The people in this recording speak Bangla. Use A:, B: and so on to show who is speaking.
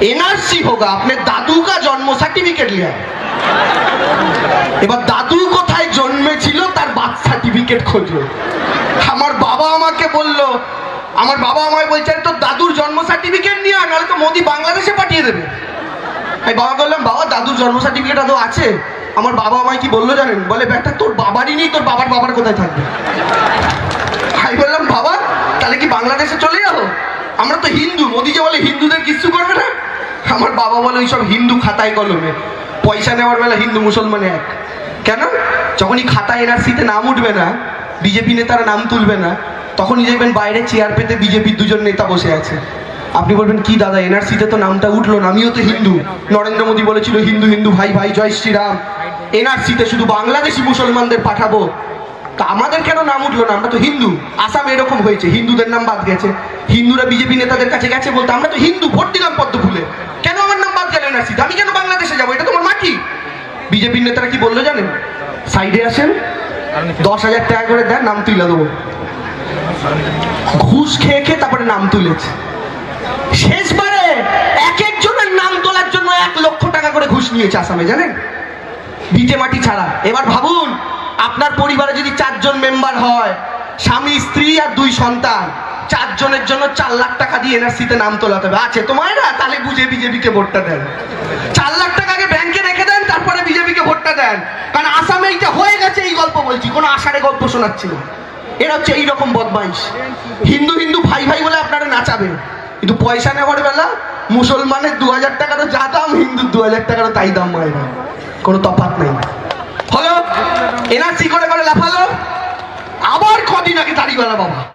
A: एनआरसी होगा, अपने दादू का जन्म सर्टिफिकेट लिया। এবার দাদু কোথায় জন্মেছিল তার বার্থ সার্টিফিকেট খোঁজো। আমার বাবা আমাকে বলল, আমার বাবা আমায় বলছে তো দাদুর জন্ম সার্টিফিকেট নিয়ে আয়, নাহলে তো মোদি বাংলাদেশে পাঠিয়ে দেবে। আমি বাবা বললাম, বাবা দাদুর জন্ম সার্টিফিকেট আদৌ আছে? আমার বাবা আমায় কি বললো জানেন? বলে ব্যাগটা তোর বাবারই নেই, তোর বাবার বাবার কোথায় থাকবে? আমি বললাম, বাবা তাহলে কি বাংলাদেশে চলে যাবো? আমরা তো হিন্দু, মোদি যে বলে হিন্দুদের কিচ্ছু করবে না। আমার বাবা বলে ওইসব হিন্দু খাতায় কলমে, পয়সা নেওয়ার বেলা হিন্দু মুসলমানে এক। কেন? যখনই খাতায় এনআরসিতে নাম উঠবে না, বিজেপি নেতারা নাম তুলবে না, তখনই দেখবেন বাইরে চেয়ার পেতে বিজেপির দুজন নেতা বসে আছে। আপনি বলবেন, কি দাদা এনআরসিতে তো নামটা উঠলো না, আমিও তো হিন্দু, নরেন্দ্র মোদী বলেছিল হিন্দু হিন্দু ভাই ভাই জয় শ্রীরাম, এনআরসিতে শুধু বাংলাদেশি মুসলমানদের পাঠাবো, তা আমাদের কেন নাম উঠলো না? আমরা তো হিন্দু। আসামে এরকম হয়েছে, হিন্দুদের নাম বাদ গেছে, হিন্দুরা বিজেপি নেতাদের কাছে গেছে বলতে আমরা তো হিন্দু, ভোট দিলাম পদ্ম ফুলে, কেন আমার নাম বাদ গেল এনআরসিতে? আমি কেন বাংলাদেশে যাবো? এটা তোমার মাটি। বিজেপির নেতারা কি বললো জানেন? সাইডে আসেন, 10,000 টাকা করে দেন, নাম তুলে দেবো। ঘুষ খেয়ে খেয়ে তারপরে নাম তুলেছে। শেষবারে এক একজনের নাম তোলার জন্য 1 লক্ষ টাকা করে ঘুষ নিয়েছে আসামে, জানেন? ভিটে মাটি ছাড়া। এবার ভাবুন, আপনার পরিবারে যদি 4 জন মেম্বার হয়, স্বামী স্ত্রী আর 2 সন্তান, 4 জনের জন্য 4 লাখ টাকা দিয়ে এনআরসিতে নাম তোলাতে হবে। আছে তোমার না? তাহলে বুঝে বিজেপিকে ভোটটা দেন। 4 লাখ টাকা আগে ব্যাংকে রেখে দেন, তারপরে বিজেপিকে ভোটটা দেন। কারণ আসামে এইটা হয়ে গেছে, এই গল্প বলছি, কোনো আষাঢ়ে গল্প শোনাচ্ছি না। এরা হচ্ছে এইরকম বদমাইশ। হিন্দু হিন্দু ভাই ভাই বলে আপনারা নাচাবেন, কিন্তু পয়সা নেওয়ার বেলা মুসলমানের 2000 টাকারও যা দাম, হিন্দুর 2000 টাকারও তাই দাম হয় না, কোনো তফাৎ নেই। হলো এনআরসি করে লাফালো, আবার কদিন আগে দাড়িওয়ালা বাবা